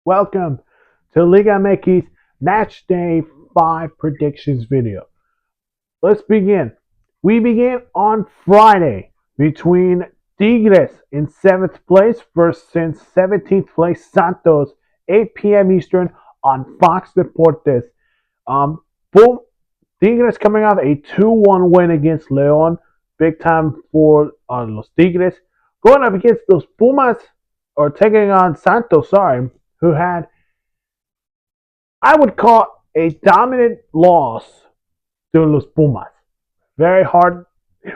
Welcome to Liga MX Matchday 5 predictions video. Let's begin. We begin on Friday between Tigres in 7th place versus 17th place Santos, 8 p.m. Eastern on Fox Deportes. Boom, Tigres coming off a 2-1 win against León. Big time for Los Tigres. Going up against those Pumas, or taking on Santos, sorry, who had, I would call, a dominant loss to Los Pumas. Very hard,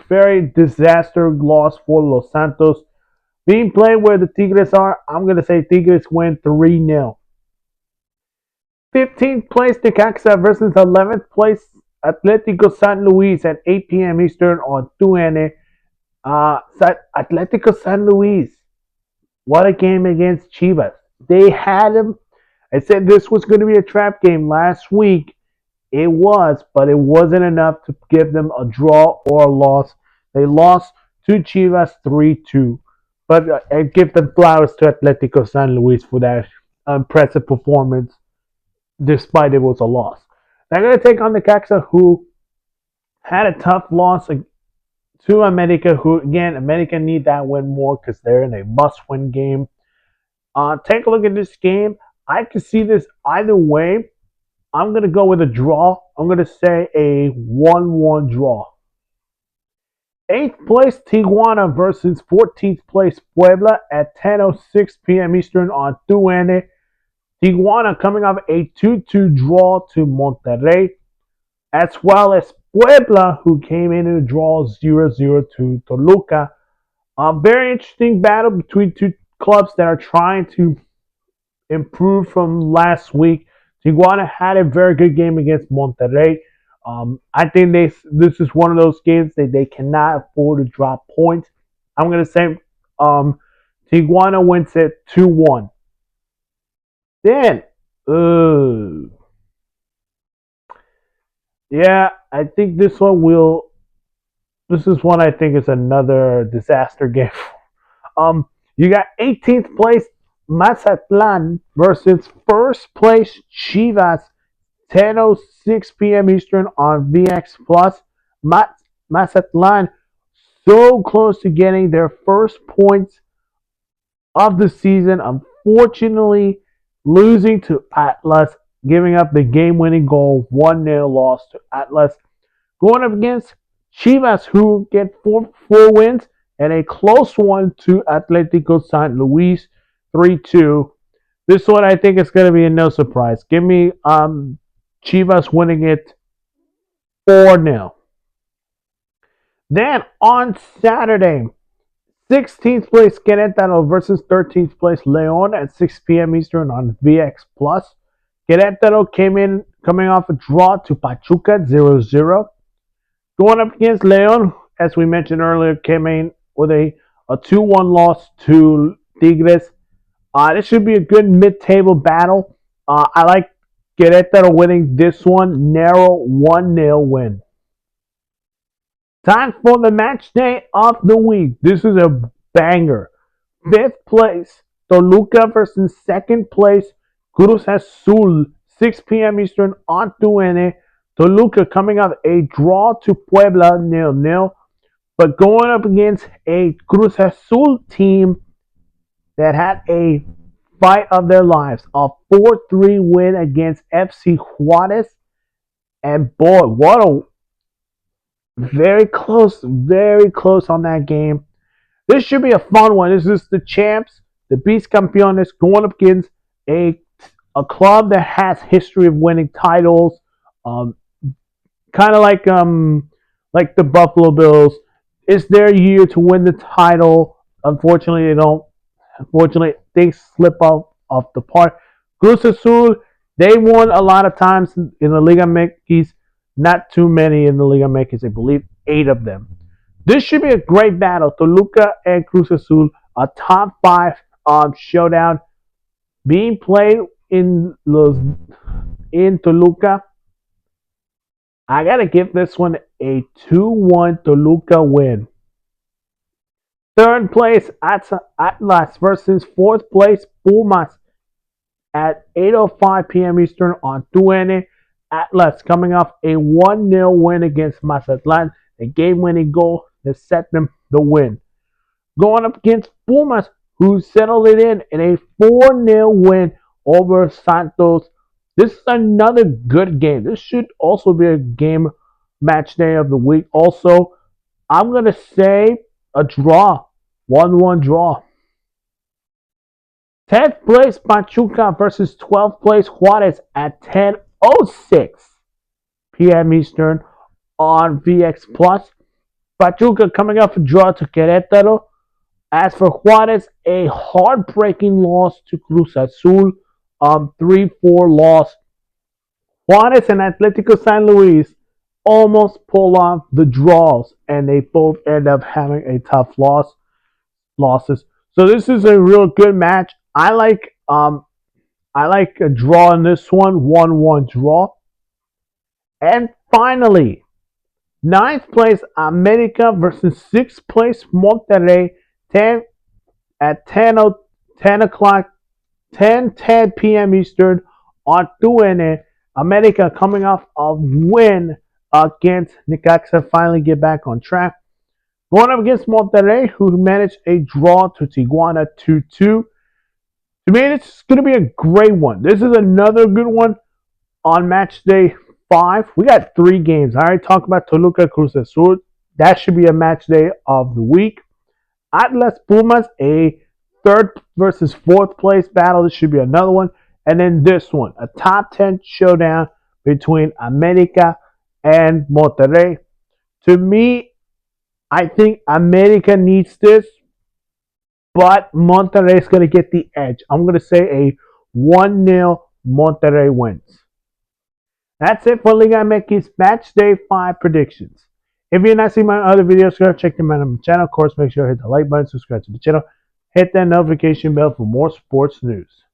very disaster loss for Los Santos. Being played where the Tigres are, I'm going to say Tigres win 3-0. 15th place Necaxa versus 11th place Atlético San Luis at 8 p.m. Eastern on 2N. Atlético San Luis, what a game against Chivas. They had him. I said this was going to be a trap game last week. It was, but it wasn't enough to give them a draw or a loss. They lost to Chivas 3-2. But I give them flowers to Atlético San Luis for that impressive performance, despite it was a loss. They're going to take on the Caxa, who had a tough loss to America, who, again, America need that win more because they're in a must-win game. Take a look at this game. I can see this either way. I'm going to go with a draw. I'm going to say a 1-1 draw. 8th place Tijuana versus 14th place Puebla at 10:06 p.m. Eastern on 2N. Tijuana coming off a 2-2 draw to Monterrey, as well as Puebla, who came in a draw 0-0 to Toluca. A very interesting battle between two clubs that are trying to improve from last week. Tijuana had a very good game against Monterrey. I think this is one of those games that they cannot afford to drop points. I'm going to say Tijuana wins it 2-1. Then, yeah, I think this one will. This is one I think is another disaster game. You got 18th place Mazatlan versus first place Chivas, 10:06 p.m. Eastern on VX Plus. Mazatlan so close to getting their first points of the season. Unfortunately, losing to Atlas, giving up the game-winning goal, 1-0 loss to Atlas. Going up against Chivas, who get four wins and a close one to Atlético San Luis, 3-2. This one I think is going to be a no surprise. Give me Chivas winning it 4-0. Then on Saturday, 16th place Querétaro versus 13th place León at 6 p.m. Eastern on VX Plus. Querétaro came in coming off a draw to Pachuca 0-0. Going up against León, as we mentioned earlier, came in with a 2-1 loss to Tigres. This should be a good mid-table battle. I like Querétaro winning this one, narrow 1-0 win. Time for the match day of the week. This is a banger. 5th place, Toluca versus 2nd place, Cruz Azul, 6 p.m. Eastern on 2N. Toluca coming off a draw to Puebla 0-0, but going up against a Cruz Azul team that had a fight of their lives, a 4-3 win against FC Juarez. And boy, what a very close on that game. This should be a fun one. This is the champs, the Beast Campeones, going up against a club that has history of winning titles. Kind of like the Buffalo Bills. It's their year to win the title. Unfortunately, they don't. Unfortunately, things slip off the park. Cruz Azul, they won a lot of times in the Liga MX. Not too many in the Liga MX. I believe 8 of them. This should be a great battle. Toluca and Cruz Azul, a top 5 showdown being played in Toluca. I gotta give this one a 2-1 Toluca win. 3rd place Atlas versus 4th place Pumas. at 8:05 p.m. Eastern on TUN. Atlas coming off a 1-0 win against Mazatlan, a game-winning goal that set them the win. Going up against Pumas, who settled it in a 4-0 win over Santos. This is another good game. This should also be a game match day of the week. Also, I'm going to say a draw, 1-1 draw. 10th place Pachuca versus 12th place Juarez at 10:06 p.m. Eastern on VX Plus. Pachuca coming off a draw to Querétaro. As for Juarez, a heartbreaking loss to Cruz Azul, 3-4 loss. Juarez and Atlético San Luis almost pull off the draws, and they both end up having a tough losses. So this is a real good match. I like a draw in this one, 1-1 draw. And finally, ninth place America versus sixth place Monterrey, 10 at 10 o'clock, 10 p.m. Eastern on TUN. America coming off a win against Necaxa, finally get back on track. Going up against Monterrey, who managed a draw to Tijuana 2-2. To me, it's going to be a great one. This is another good one on match day 5. We got 3 games. I already talked about Toluca Cruz Azul. That should be a match day of the week. Atlas Pumas, a third versus fourth place battle. This should be another one. And then this one, a top 10 showdown between America and Monterrey. To me, I think America needs this, but Monterrey is going to get the edge. I'm going to say a 1-0 Monterrey wins. That's it for Liga MX Matchday 5 predictions. If you're not seeing my other videos, go check them out on my channel. Of course, make sure to hit the like button, subscribe to the channel, hit that notification bell for more sports news.